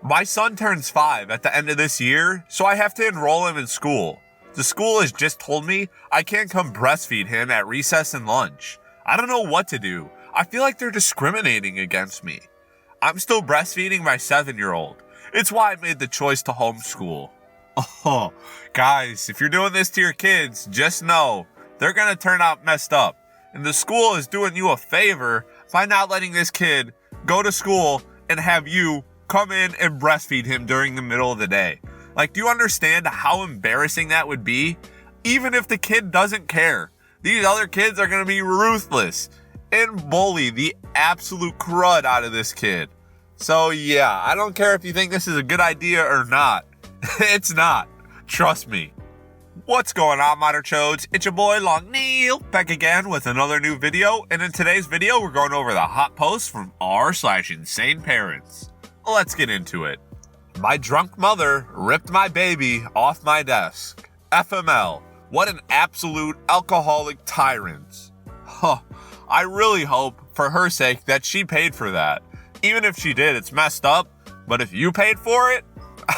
My son turns 5 at the end of this year, so I have to enroll him in school. The school has just told me I can't come breastfeed him at recess and lunch. I don't know what to do. I feel like they're discriminating against me. I'm still breastfeeding my 7-year-old. It's why I made the choice to homeschool. Oh, guys, if you're doing this to your kids, just know they're gonna turn out messed up. And the school is doing you a favor by not letting this kid go to school and have you come in and breastfeed him during the middle of the day. Like, do you understand how embarrassing that would be? Even if the kid doesn't care, these other kids are going to be ruthless and bully the absolute crud out of this kid. So yeah, I don't care if you think this is a good idea or not. It's not. Trust me. What's going on, Modern Chodes? It's your boy Long Neil, back again with another new video. And in today's video, we're going over the hot posts from r/InsaneParents. Let's get into it. My drunk mother ripped my baby off my desk. FML. What an absolute alcoholic tyrant. Huh. I really hope, for her sake, that she paid for that. Even if she did, it's messed up. But if you paid for it,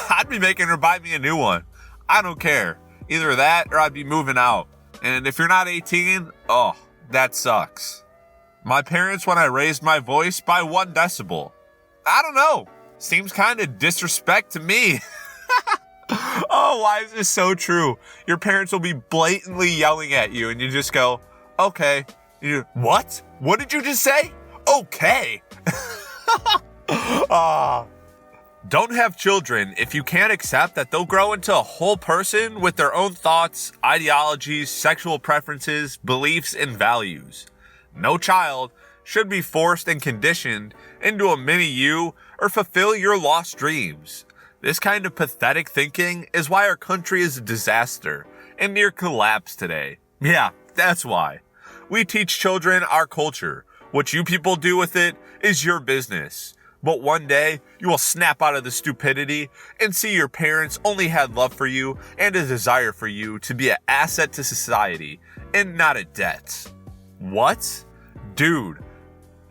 I'd be making her buy me a new one. I don't care. Either that or I'd be moving out. And if you're not 18, oh, that sucks. My parents when I raised my voice by 1 decibel. I don't know. Seems kind of disrespect to me. Oh, why is this so true? Your parents will be blatantly yelling at you and you just go, okay. What? What did you just say? Okay. Don't have children if you can't accept that they'll grow into a whole person with their own thoughts, ideologies, sexual preferences, beliefs, and values. No child should be forced and conditioned into a mini you or fulfill your lost dreams. This kind of pathetic thinking is why our country is a disaster and near collapse today. Yeah, that's why. We teach children our culture. What you people do with it is your business. But one day, you will snap out of the stupidity and see your parents only had love for you and a desire for you to be an asset to society and not a debt. What? Dude,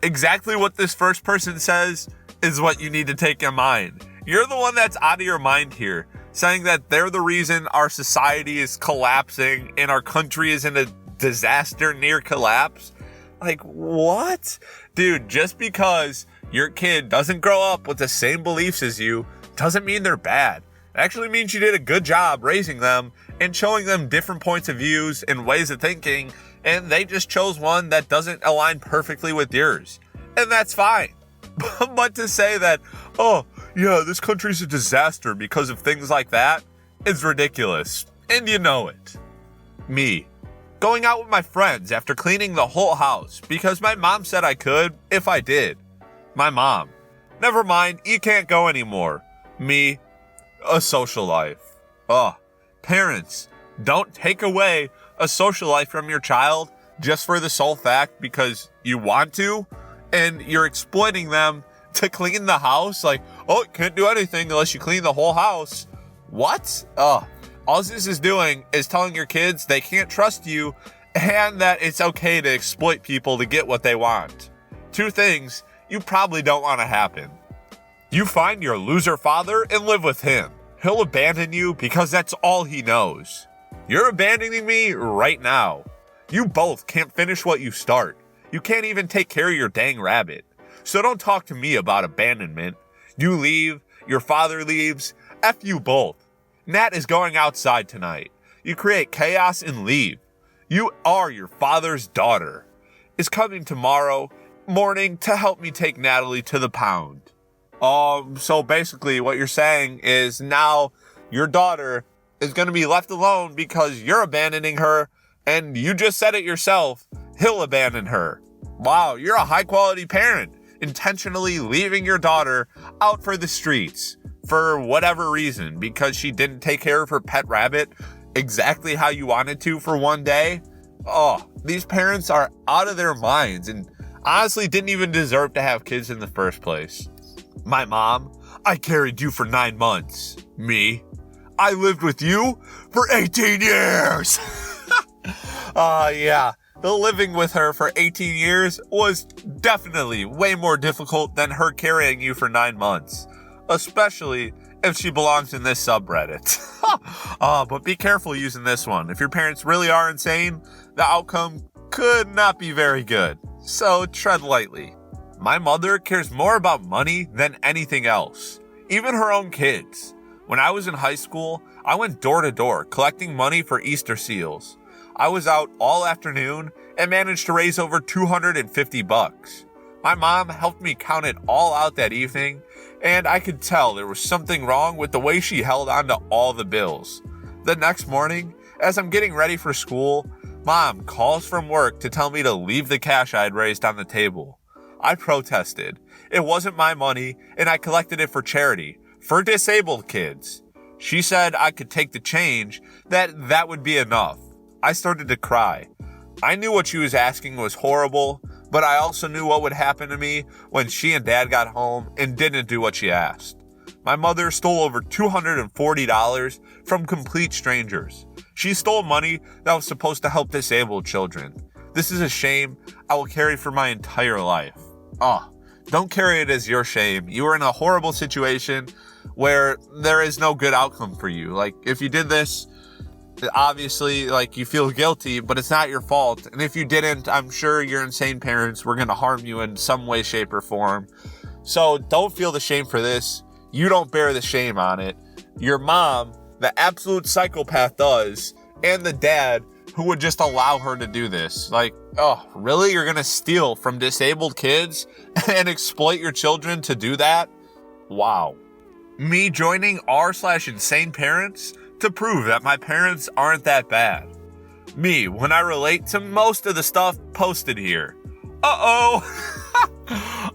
exactly what this first person says is what you need to take in mind. You're the one that's out of your mind here, saying that they're the reason our society is collapsing and our country is in a disaster near collapse. Like, what? Dude, just because your kid doesn't grow up with the same beliefs as you doesn't mean they're bad. It actually means you did a good job raising them and showing them different points of views and ways of thinking, and they just chose one that doesn't align perfectly with yours. And that's fine. But to say that, oh, yeah, this country's a disaster because of things like that is ridiculous. And you know it. Me. Going out with my friends after cleaning the whole house because my mom said I could if I did. My mom. Never mind, you can't go anymore. Me. A social life. Ugh. Parents, don't take away a social life from your child just for the sole fact because you want to and you're exploiting them to clean the house. Like, oh, can't do anything unless you clean the whole house. What? Ugh. All this is doing is telling your kids they can't trust you and that it's okay to exploit people to get what they want. 2 things you probably don't want to happen. You find your loser father and live with him. He'll abandon you because that's all he knows. You're abandoning me right now. You both can't finish what you start. You can't even take care of your dang rabbit. So don't talk to me about abandonment. You leave, your father leaves, F you both. Nat is going outside tonight. You create chaos and leave. You are your father's daughter. Is coming tomorrow morning to help me take Natalie to the pound. So basically what you're saying is now your daughter is going to be left alone because you're abandoning her and you just said it yourself, he'll abandon her. Wow, you're a high quality parent, intentionally leaving your daughter out for the streets for whatever reason because she didn't take care of her pet rabbit exactly how you wanted to for one day. Oh, these parents are out of their minds and honestly didn't even deserve to have kids in the first place. My mom, I carried you for 9 months. Me, I lived with you for 18 years. Yeah, the living with her for 18 years was definitely way more difficult than her carrying you for 9 months. especially if she belongs in this subreddit. But be careful using this one. If your parents really are insane, the outcome could not be very good. So tread lightly. My mother cares more about money than anything else, even her own kids. When I was in high school, I went door to door collecting money for Easter seals. I was out all afternoon and managed to raise over $250. My mom helped me count it all out that evening, and I could tell there was something wrong with the way she held on to all the bills. The next morning, as I'm getting ready for school, Mom calls from work to tell me to leave the cash I had raised on the table. I protested. It wasn't my money, and I collected it for charity, for disabled kids. She said I could take the change, that would be enough. I started to cry. I knew what she was asking was horrible, but I also knew what would happen to me when she and Dad got home and didn't do what she asked. My mother stole over $240 from complete strangers. She stole money that was supposed to help disabled children. This is a shame I will carry for my entire life. Don't carry it as your shame. You are in a horrible situation where there is no good outcome for you. Like, if you did this, obviously, like, you feel guilty, but it's not your fault. And if you didn't, I'm sure your insane parents were going to harm you in some way, shape, or form. So don't feel the shame for this. You don't bear the shame on it. Your mom, the absolute psychopath, does, and the dad who would just allow her to do this. Like, really? You're going to steal from disabled kids and exploit your children to do that? Wow. Me joining r/InsaneParents to prove that my parents aren't that bad. Me, when I relate to most of the stuff posted here.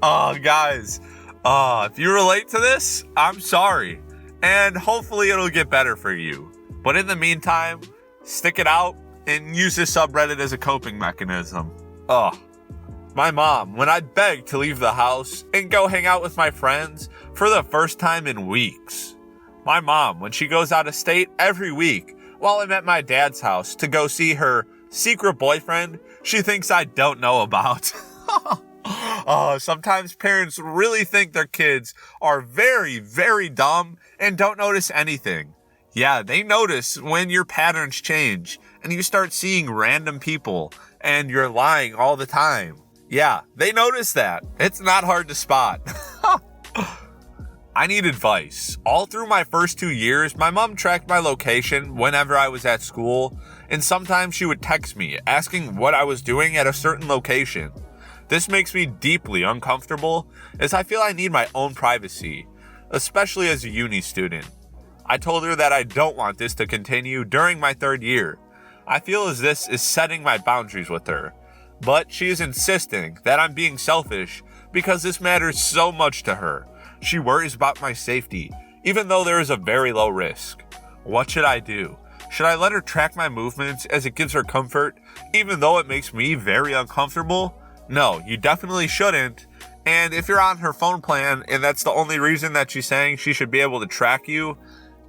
Guys, if you relate to this, I'm sorry. And hopefully it'll get better for you. But in the meantime, stick it out and use this subreddit as a coping mechanism. My mom, when I begged to leave the house and go hang out with my friends for the first time in weeks. My mom, when she goes out of state every week while I'm at my dad's house to go see her secret boyfriend she thinks I don't know about. Sometimes parents really think their kids are very, very dumb and don't notice anything. Yeah, they notice when your patterns change and you start seeing random people and you're lying all the time. Yeah, they notice that. It's not hard to spot. I need advice. All through my first 2 years, my mom tracked my location whenever I was at school, and sometimes she would text me asking what I was doing at a certain location. This makes me deeply uncomfortable as I feel I need my own privacy, especially as a uni student. I told her that I don't want this to continue during my 3rd year. I feel as this is setting my boundaries with her, but she is insisting that I'm being selfish because this matters so much to her. She worries about my safety, even though there is a very low risk. What should I do? Should I let her track my movements as it gives her comfort, even though it makes me very uncomfortable? No, you definitely shouldn't. And if you're on her phone plan and that's the only reason that she's saying she should be able to track you,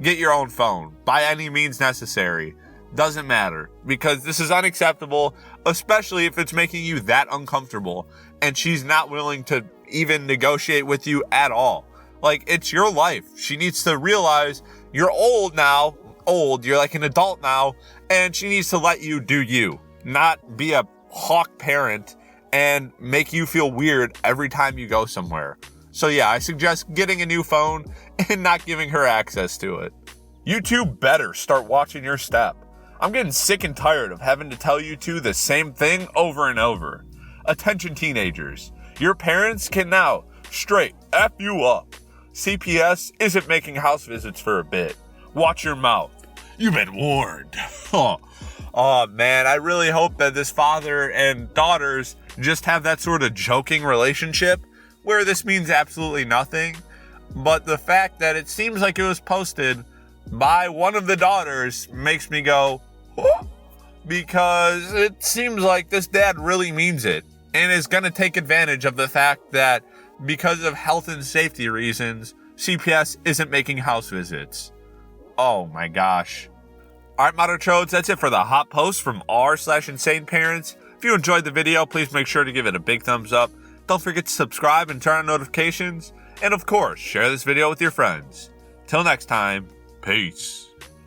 get your own phone by any means necessary. Doesn't matter, because this is unacceptable, especially if it's making you that uncomfortable and she's not willing to even negotiate with you at all. Like, it's your life. She needs to realize you're old now, you're like an adult now, and she needs to let you do you, not be a hawk parent and make you feel weird every time you go somewhere. So yeah, I suggest getting a new phone and not giving her access to it. You two better start watching your step. I'm getting sick and tired of having to tell you two the same thing over and over. Attention teenagers, your parents can now straight F you up. CPS isn't making house visits for a bit. Watch your mouth. You've been warned. Oh man, I really hope that this father and daughters just have that sort of joking relationship where this means absolutely nothing. But the fact that it seems like it was posted by one of the daughters makes me go, oh, because it seems like this dad really means it and is going to take advantage of the fact that because of health and safety reasons, CPS isn't making house visits. Oh my gosh. Alright, Motherchodes, that's it for the hot post from r/InsaneParents. If you enjoyed the video, please make sure to give it a big thumbs up. Don't forget to subscribe and turn on notifications. And of course, share this video with your friends. Till next time, peace.